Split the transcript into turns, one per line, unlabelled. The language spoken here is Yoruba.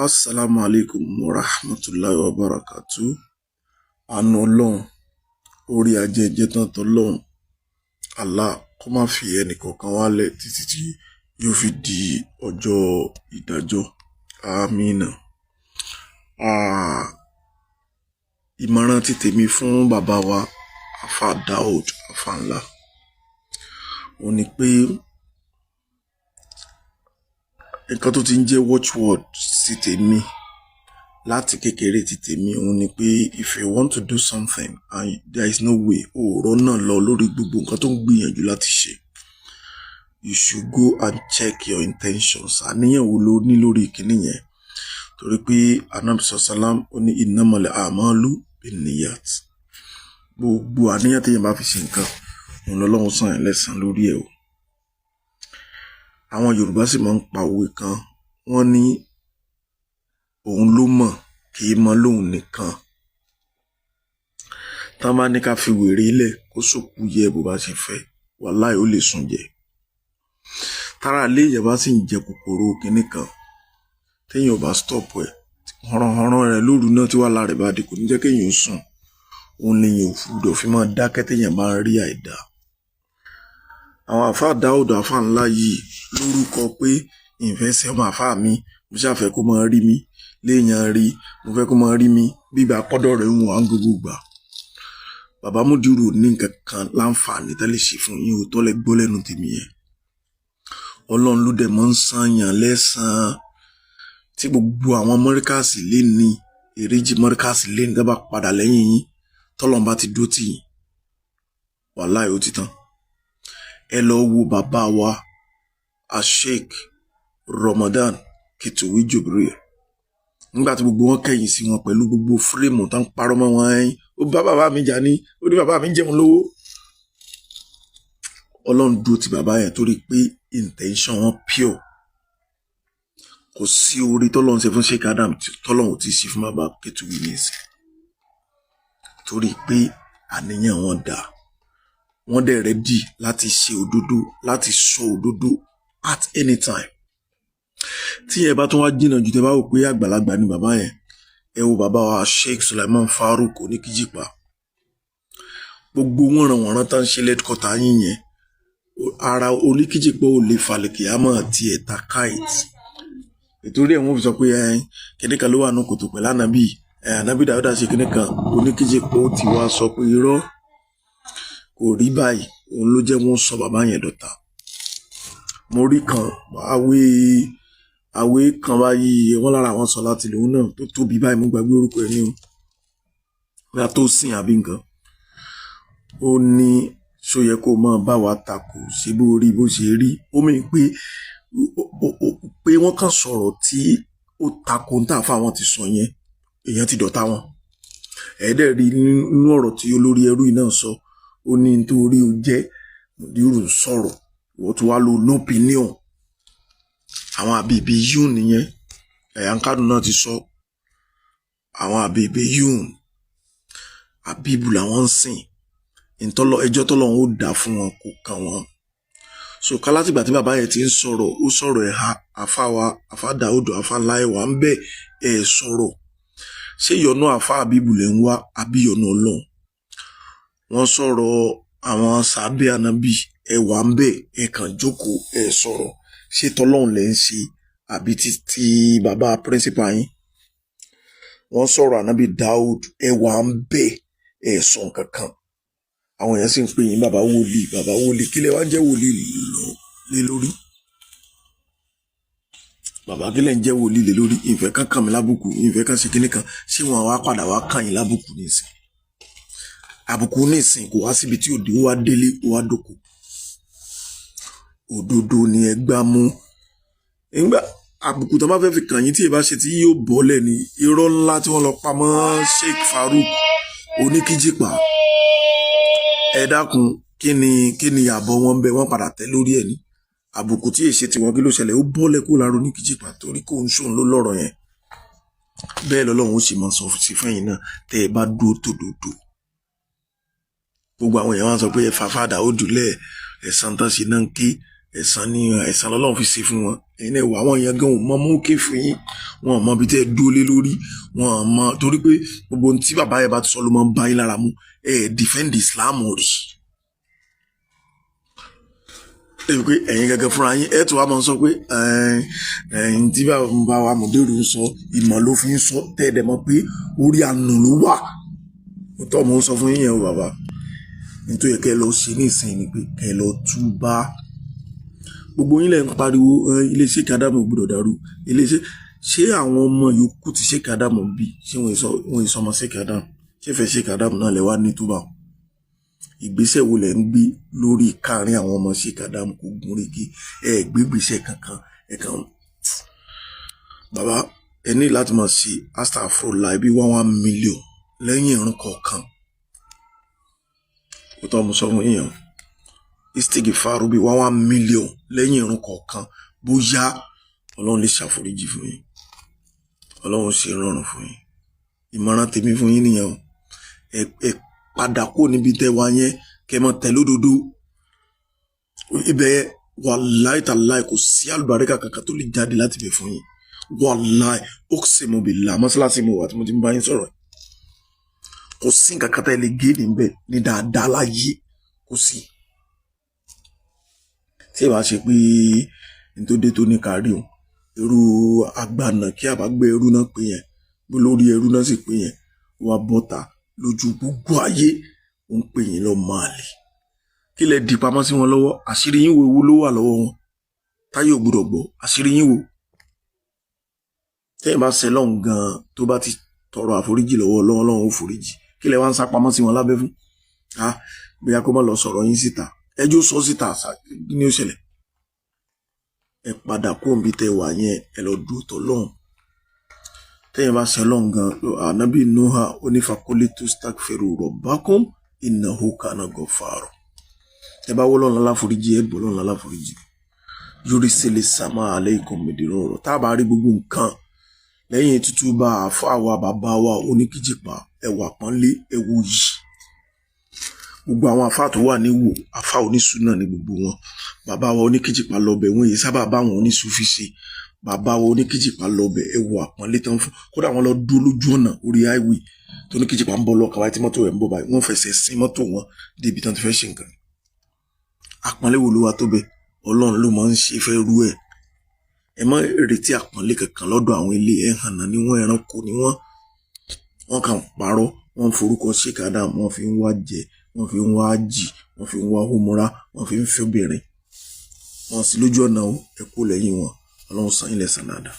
Assalamu alaikum wa rahmatullahi wa barakatuh. Àánú Ọlọ́run, orí ajẹ́jẹ́ tán tọ́lọ́run, Allah kó má fi ẹnì kọ̀ọ̀kan wálẹ̀ títí tí yóò fi di ọjọ́ ìdájọ́. Àmínà. Ìmọ̀ràn ti tèmi fún bàbá wa Alfa Daud Alfa ńlá. Ó ní pé nǹkan tó ti ń jẹ́ watchword sí tèmi láti kékeré ti tèmi òun ni pé if you want to do something and there is no way ọ̀rọ̀ náà lọ lórí gbogbo nǹkan tó ń gbìyànjú láti ṣe, you should go and check your intentions. Àníyàn wo ló ní lórí kíní yẹn? Torí pé Ànábì sallam ó ní innamal a'malu binniyat. Gbogbo àníyàn téèyàn bá fi ṣe nǹkan òun lọ́lọ́run san ẹ́ lẹ́san lórí ẹ̀ o. Àwọn Yorùbá sì máa ń pa òwe kan, wọ́n ní òun ló mọ̀ kì í mọ̀ lóhun nìkan. Tá bá ní ká fi wèrè ilẹ̀ kó sòkú yẹ bó bá ṣe fẹ́, wàláhì ó lè sùn jẹ. Tára ilé yẹn bá sì ń jẹ kòkòrò kinní kan, téèyàn ò bá stop ẹ̀, họ̀rọ̀họ̀rọ̀ rẹ̀ lóru náà tí wàhálà rẹ̀ bá dé kò ní jẹ́ kéèyàn ó sùn. Òun lèyàn ò gbọdọ̀ fi máa dákẹ́ téèyàn bá ń rí àìdá. Àwọn Alfa Daud Alfa ńlá yìí lórúkọ pé ìfẹsẹ̀ ọmọ àfá mi, mo ṣàfẹ́ kó máa rí mi léèyàn rí, mo fẹ́ kó máa rí mi bíbá pọ́dọ̀ rẹ̀ ń wà ń gbogbo gbà. Bàbá Múdírù ní nǹkan kan láǹfààní tẹ́lẹ̀ ṣe fún yín ò tọ́lẹ̀ gbọ́ lẹ́nu tèmi yẹn. Ọlọ́run ló dẹ̀ mọ́ ń sànyàn lẹ́sàn-án tí gbogbo àwọn mọ́ríkàsì lé ní èrèjì mọ́ríkàsì lé ní dábàá padà lẹ́yìn yín tọ́lọ́run bá ti dó tì yín, wàláhì ó ti tán. Ẹ lọ wo bàbá wa Sheikh Ramadan Kituwi Jubril nígbà tí gbogbo wọn kẹ̀yìn sí wọn pẹ̀lú gbogbo fírémù tán parọ́ mọ́ wọn ẹ̀yìn, ó bá bàbá mi jà ní, ó ní bàbá mi jẹun lówó. Ọlọ́run dúró ti bàbá yẹn torí pé intention wọn pure. Kò sí orí tọ́lọ́run ṣe fún Sheikh Adam tọ́lọ́run ti ṣe fún bàbá Kituwi ní ìsìn torí pé àníyàn wọn dáa. Wọ́n dẹ̀ ready láti ṣe òdodo, láti sọ òdodo at any time. Tí ẹ bá tún wá jìnnà jù tẹ́ bá wò pé àgbàlagbà ni bàbá yẹn, ẹ wo bàbá wa Sheikh Sulaiman Farouk Oníkíjìpá. Gbogbo wọ̀nràn tán ṣe lẹ́dkọ́tà yín yẹn, ara Oníkíjìpá ò lè falẹ̀ kì á mọ̀ ti ẹ̀ta kite. Nítorí ẹ̀ wọ́n fi sọ pé kìnìkan ló wà ní kòtò pẹ̀lú ànábì, ànábì Dáúdà ṣe kìnìkan, Oníkíjìpá ó ti wá sọ pé irọ́ kò rí báyìí, òun ló jẹ́ wọ́n sọ bàbá yẹn dọ̀tá. Mo rí kan àwé kan báyìí, wọ́n lára àwọn sọ láti lòun náà tó tóbi báyìí, mo gbàgbé orúkọ ẹ̀ ní o bóyá tó sìn àbí nǹkan. Ó ní ṣó yẹ kó máa bá wa takò ṣe bó rí bó ṣe rí. Ó mì pé wọ́n kàn sọ̀rọ̀ tí ó takò ń tà fáwọn ti sọ yẹn, èèyàn ti dọ̀tá wọn. Ẹ̀ẹ́dẹ̀ rí nínú ọ̀rọ̀ tí olórí ẹrú yìí náà sọ, ó ní nítorí ó jẹ́ Múdírù sọ̀rọ̀ wọ́n tún wá lo no opinion. Àwọn àbèbè yún nìyẹn, Yankadu náà ti sọ, àwọn àbèbè yún àbíbù làwọn ń sìn, ẹjọ́ tọ́lọ́run ó dá fún wọn kò kàn wọ́n. So ká látìgbà tí bàbá yẹn ti ń sọ̀rọ̀, ó sọ̀rọ̀ ẹ̀ha àfá wa Alfa Daud Alfa ńlá ẹ̀wà ń bẹ̀ ẹ̀ sọ̀rọ̀. Ṣé ìyọnú àfá àbíbù lẹ̀ ń wá àbí ìyọnú Ọlọ́run? Wọ́n sọ̀rọ̀ àwọn sàábé ànábì ẹ̀wà ń bẹ̀ ẹ̀ kàn jókòó ẹ̀ sọ̀rọ̀. Ṣé tọ́lọ́run lẹ̀ ń ṣe àbí ti bàbá principal yín? Wọ́n sọ̀rọ̀ ànábì Daud ẹ̀wà ń bẹ̀ ẹ̀ sọ nǹkan kan. Àwọn èèyàn sì ń pè yín bàbá wòlíì, kí lẹ wá ń jẹ́ wòlíì lé lórí? Bàbá kí lẹ ń jẹ́ wòlíì lé lórí? Ìfẹ́ kan kàn mí lábùkù, ìfẹ́ kan ṣe kinní kan, ṣé wọn wá padà wá kàn yín lábùkù nísìn? Àbùkù nísìn kò wá síbi tí òde ó wá délé ó wá dòkò. Òdodo ni ẹ gbá mú. Nígbà àbùkù tó bá fẹ́ fi kàn yín tí ẹ bá ṣe tí yóò bọ́lẹ̀ ní irọ́ ńlá tí wọ́n lọ pamọ́ Sheikh Farouk Oníkíjìpá. Ẹ dákun, kí ni àbọ̀ wọn bẹ wọ́n padà tẹ́ lórí ẹ̀ ní? Àbùkù tí èṣe tí wọn kí ló ṣẹlẹ̀ ó bọ́lẹ̀ kó lára Oníkíjìpá torí kò ń ṣòun ló lọ́rọ̀ yẹn. Bẹ́ẹ̀ lọ́lọ́run ó sì máa sọ sí fẹ́yìn náà tẹ́ ẹ bá dúró tòdodo. Gbogbo àwọn èèyàn wá sọ pé Alfa Daud lẹ̀ ẹ̀sán tán ṣe náà ń ké ẹ̀san lọ́lọ́run fi ṣe fún wọn ẹ̀yin náà wà àwọn èèyàn gan ò mọ mú ké fún yín wọn ò mọ ibi tẹ́ ẹ dúró lé lórí wọn ò mọ torí pé gbogbo ohun tí bàbá yẹn bá ti sọ ló máa ń bá yín lára mú defend Islam rí ẹ̀yin pé ẹ̀yin gẹ́gẹ́ fúnra yín ẹ̀ tó wá máa sọ pé ẹ̀yin tí bá wa mọ̀dérù ń sọ ìmọ̀ ló fi ń sọ tẹ́ẹ̀dẹ̀ mọ̀ pé orí àánú ló wà tó mọ̀ ń sọ fún yín yẹn o bàbá nítorí kẹ́ ẹ lọ ṣe ní ìsìn ni pé kẹ́ ẹ lọ túbá gbogbo yín lẹ̀ ń pariwo iléeṣẹ́ Adamu gbọ́dọ̀ dàrú iléeṣẹ́ ṣé àwọn ọmọ yòókù ti Sheikh Adamu bí ṣé wọ́n ìsọmọ Sheikh Adamu ṣé fẹ́ Sheikh Adamu náà lẹ̀ wá ní túbà ìgbésẹ̀ wo lẹ̀ ń gbé lórí káàrin àwọn ọmọ Sheikh Adamu kò gún régé gbégbèsẹ̀ kankan kan bàbá ẹ ní láti máa ṣe astaghfirullah bí 1 million lẹ́yìn ìrun kọ̀ọ̀kan kó tó mo sọ fún yín istighfaru bí 1 million lẹ́yìn ìrun kọ̀ọ̀kan bóyá ọlọ́run lè ṣàforíjì fún yín ọlọ́run ṣe rọrùn fún yín ìmọ̀ràn tèmi fún yín nìyẹn o ẹ padà kó níbi tẹ́ wá yẹn kẹ́ mọ́ tẹ̀ lódodo ibẹ̀ wallahi tallahi kò sí àlùbáríkà kankan tó lè jáde láti bẹ̀ fún yín wallahi uqsimu billah mọ́sálásí mo wà tí mo ti ń bá yín sọ̀rọ̀ kò sí nǹkan kan tẹ́ lè gé níbẹ̀ ní dáadáa láyé kò sí tí ẹ bá ṣe pé nítorí tó ní kárí o irú agbána kí a bá gbé ẹrú náà pé yẹn bó lórí ẹrú náà sì pé yẹn wà bọ́ta lójú gbogbo ayé ó ń pè yín lọ máa lè kí lẹ di pamọ́ sí wọn lọ́wọ́ àṣírí yín wo ewu ló wà lọ́wọ́ wọn táyé ò gbọdọ̀ gbọ́ àṣírí yín wo tẹ́yìn bá ṣe lọ́hùn gan-an tó bá ti tọrọ àforíjì lọ́wọ́ ọlọ́run ó foríjì kí lẹ wá ń sá pamọ́ sí wọn lábẹ́ fún bóyá kó má lọ sọ̀rọ̀ yín síta ẹjọ́ sọ síta kí ni ó ṣẹlẹ̀ ẹ padà kó òǹbí tẹ wà yẹn ẹ lọ dúró tọ lọ́hùn tẹ́yìn bá ṣe lọ́hùn gan ànábì Nuha onífàkólé tó staghfiru rabbakum innahu kana ghaffara ẹ bá wọ́ lọ́nà láforíjì ẹ bọ́ lọ́nà láforíjì yurisilis sama aleikum midiroro tá a bá rí gbogbo nǹkan lẹ́yìn tútù bá àfọ àwa bàbá wa oníkìjìpá ẹwà pọ́nlé ẹwù yìí gbogbo àwọn àfáà tó wà níwò àfáà onísùnà ní gbogbo wọn bàbá wa oníkìjìpá lọbẹ wọn yìí sábà bá wọn onísùfì ṣe bàbá wa oníkìjìpá lọbẹ ẹwù àpọ́nlé tán fún kódà wọn lọ dúró lójú ọ̀nà orí highway tó oníkìjìpá ń bọ̀ lọ́kàn wáyé tí mọ́tò rẹ̀ ń bọ̀ báyìí wọ́n fẹsẹ̀ sí mọ́tò wọn débi tán ti fẹ́ ṣe nǹkan àpọ́nlé wo ló wà tó bẹ ọlọ́run ló máa ń ṣe fẹ́ rú ẹ̀ ẹ má retí àpọ́nlé kankan lọ́dọ̀ àwọn ilé ẹ̀ hàn náà ni wọ́n ẹranko ni wọ́n kàn parọ́ wọ́n ń forúkọ Sheikh Adamu wọ́n fi ń wá jẹ wọ́n fi ń wá jì wọ́n fi ń wá hómúra wọ́n fi ń fẹ́ obìnrin wọ́n sì lójú ọ̀nà ẹ kó lẹ́yìn wọn ọlọ́run san ilẹ̀ san dáadáa.